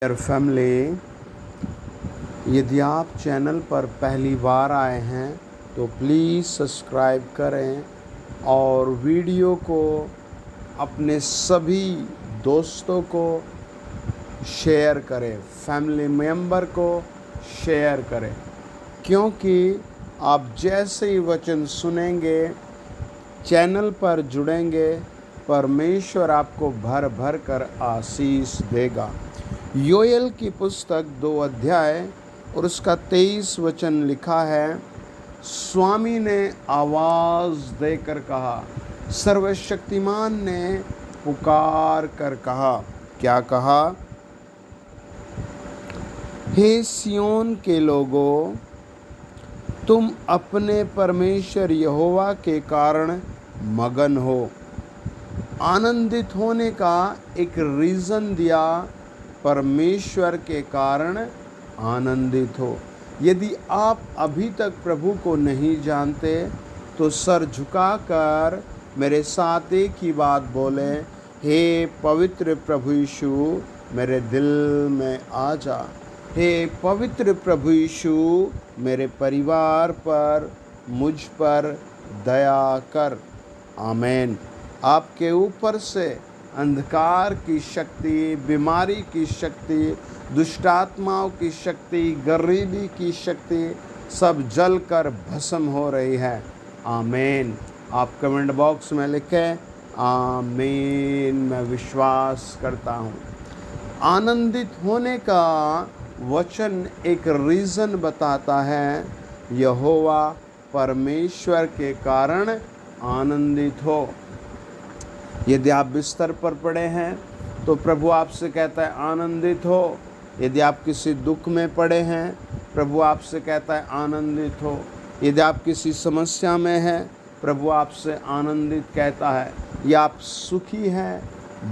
Dear family, यदि आप channel पर पहली बार आए हैं तो प्लीज़ सब्सक्राइब करें और वीडियो को अपने सभी दोस्तों को शेयर करें, फैमिली मेम्बर को शेयर करें, क्योंकि आप जैसे ही वचन सुनेंगे, चैनल पर जुड़ेंगे, परमेश्वर आपको भर भर कर आशीष देगा। योएल की पुस्तक 2 अध्याय और उसका 23 वचन लिखा है, स्वामी ने आवाज़ देकर कहा, सर्वशक्तिमान ने पुकार कर कहा। क्या कहा? हे सियोन के लोगों, तुम अपने परमेश्वर यहोवा के कारण मगन हो। आनंदित होने का एक रीज़न दिया, परमेश्वर के कारण आनंदित हो। यदि आप अभी तक प्रभु को नहीं जानते तो सर झुकाकर मेरे साथ एक ही बात बोले, हे पवित्र प्रभु यीशु, मेरे दिल में आ जा। हे पवित्र प्रभु यीशु, मेरे परिवार पर, मुझ पर दया कर। आमीन। आपके ऊपर से अंधकार की शक्ति, बीमारी की शक्ति, दुष्टात्माओं की शक्ति, गरीबी की शक्ति सब जलकर भस्म हो रही है। आमीन। आप कमेंट बॉक्स में लिखें आमीन। मैं विश्वास करता हूँ। आनंदित होने का वचन एक रीज़न बताता है, यहोवा परमेश्वर के कारण आनंदित हो। यदि आप बिस्तर पर पड़े हैं तो प्रभु आपसे कहता है आनंदित हो। यदि आप किसी दुख में पड़े हैं, प्रभु आपसे कहता है आनंदित हो। यदि आप किसी समस्या में हैं, प्रभु आपसे आनंदित कहता है। या आप सुखी हैं,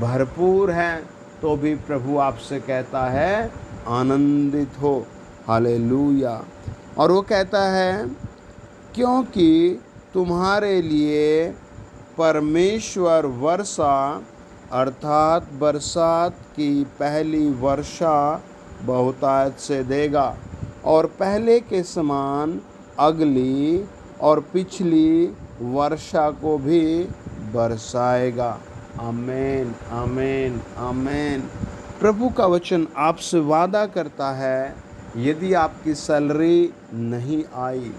भरपूर हैं, तो भी प्रभु आपसे कहता है आनंदित हो। हालेलुया। और वो कहता है, क्योंकि तुम्हारे लिए परमेश्वर वर्षा अर्थात बरसात की पहली वर्षा बहुतायत से देगा, और पहले के समान अगली और पिछली वर्षा को भी बरसाएगा। आमीन, आमीन, आमीन। प्रभु का वचन आपसे वादा करता है, यदि आपकी सैलरी नहीं आई,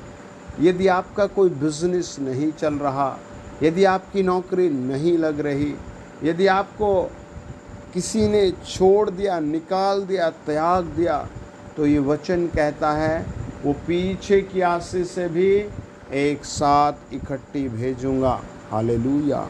यदि आपका कोई बिजनेस नहीं चल रहा, यदि आपकी नौकरी नहीं लग रही, यदि आपको किसी ने छोड़ दिया, निकाल दिया, त्याग दिया, तो ये वचन कहता है वो पीछे की आशीष से भी एक साथ इकट्ठी भेजूंगा। हालेलुया।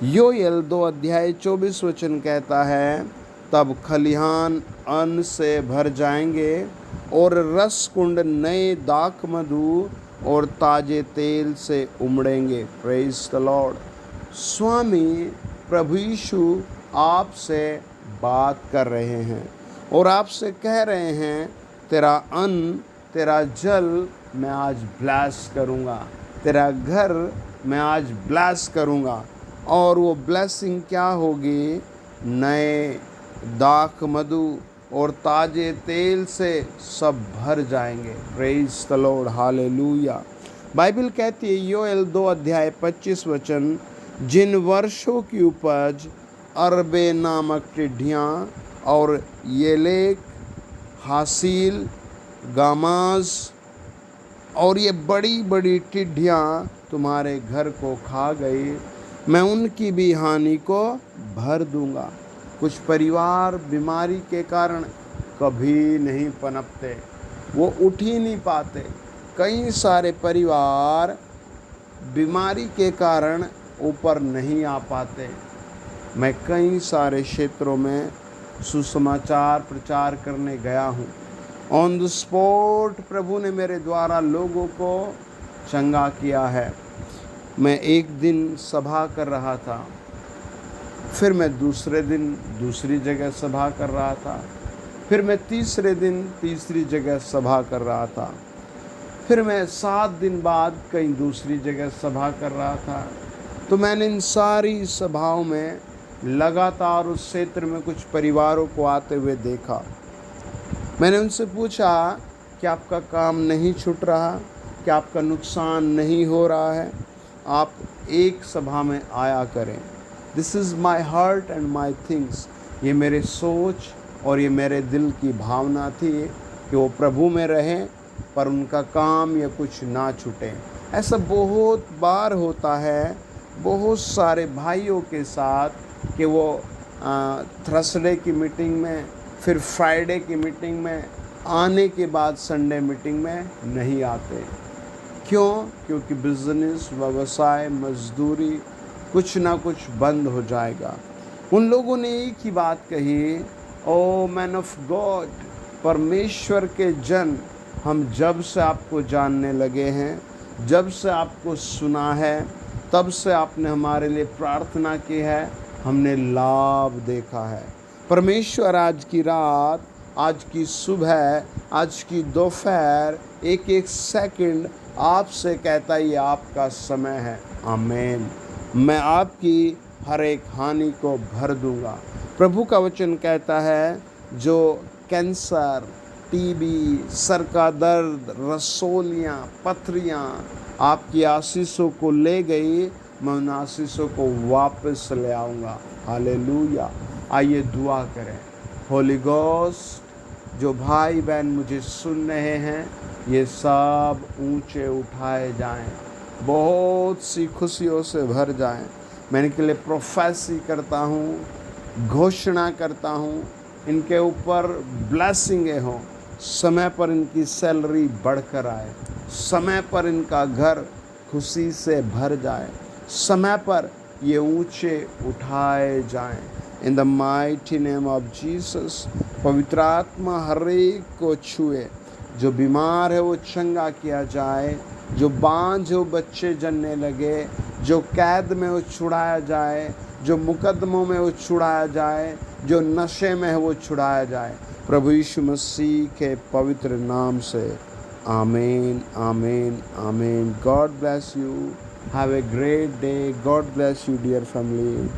योएल 2 अध्याय 24 वचन कहता है, तब खलिहान अन्न से भर जाएंगे और रस कुंड नए दाख मधु और ताजे तेल से उमड़ेंगे। Praise the lord. स्वामी प्रभु यीशु आपसे बात कर रहे हैं और आपसे कह रहे हैं, तेरा अन्न, तेरा जल मैं आज ब्लेस करूँगा, तेरा घर मैं आज ब्लेस करूँगा। और वो ब्लेसिंग क्या होगी? नए दाख मधु और ताजे तेल से सब भर जाएंगे। Praise the Lord. Hallelujah. Bible कहती है, योएल 2 अध्याय 25 वचन, जिन वर्षों की उपज अरबे नामक टिड्डियाँ और येलेक, हासील, गामाज और ये बड़ी बड़ी टिड्डियाँ तुम्हारे घर को खा गई, मैं उनकी भी हानि को भर दूंगा। कुछ परिवार बीमारी के कारण कभी नहीं पनपते, वो उठ ही नहीं पाते। कई सारे परिवार बीमारी के कारण ऊपर नहीं आ पाते। मैं कई सारे क्षेत्रों में सुसमाचार प्रचार करने गया हूँ। ऑन द स्पॉट प्रभु ने मेरे द्वारा लोगों को चंगा किया है। मैं एक दिन सभा कर रहा था, फिर मैं दूसरे दिन दूसरी जगह सभा कर रहा था, फिर मैं तीसरे दिन तीसरी जगह सभा कर रहा था, फिर मैं 7 दिन बाद कहीं दूसरी जगह सभा कर रहा था। तो मैंने इन सारी सभाओं में लगातार उस क्षेत्र में कुछ परिवारों को आते हुए देखा। मैंने उनसे पूछा कि आपका काम नहीं छूट रहा, कि आपका नुकसान नहीं हो रहा है, आप एक सभा में आया करें। This is my heart and my things. ये मेरे सोच और ये मेरे दिल की भावना थी कि वो प्रभु में रहें पर उनका काम या कुछ ना छूटे। ऐसा बहुत बार होता है बहुत सारे भाइयों के साथ कि वो थर्सडे की मीटिंग में, फिर फ्राइडे की मीटिंग में आने के बाद संडे मीटिंग में नहीं आते। क्यों? क्योंकि बिजनेस, व्यवसाय, मजदूरी, कुछ ना कुछ बंद हो जाएगा। उन लोगों ने एक ही बात कही, ओ मैन ऑफ गॉड, परमेश्वर के जन, हम जब से आपको जानने लगे हैं, जब से आपको सुना है, तब से आपने हमारे लिए प्रार्थना की है, हमने लाभ देखा है। परमेश्वर आज की रात, आज की सुबह, आज की दोपहर, एक एक सेकंड आपसे कहता है ये आपका समय है। आमीन। मैं आपकी हर एक हानि को भर दूंगा। प्रभु का वचन कहता है जो कैंसर, टीबी, सर का दर्द, रसोलियाँ, पथरियाँ आपकी आशीषों को ले गई, मैं उन आशीषों को वापस ले आऊँगा। हालेलुया। आइए दुआ करें। होली गोस्ट, जो भाई बहन मुझे सुन रहे हैं, ये सब ऊंचे उठाए जाएं, बहुत सी खुशियों से भर जाएं। मैं इनके लिए प्रोफेसी करता हूँ, घोषणा करता हूँ, इनके ऊपर ब्लेसिंगें हों, समय पर इनकी सैलरी बढ़कर आए, समय पर इनका घर खुशी से भर जाए, समय पर ये ऊंचे उठाए जाएं। In the mighty name of Jesus. पवित्र आत्मा हर एक को छुए। जो बीमार है वो चंगा किया जाए, जो बांझ है वो बच्चे जनने लगे, जो कैद में वो छुड़ाया जाए, जो मुकदमों में वो छुड़ाया जाए, जो नशे में है वो छुड़ाया जाए, प्रभु यीशु मसीह के पवित्र नाम से। आमीन, आमीन, आमीन। God bless you. Have a great day. God bless you dear family.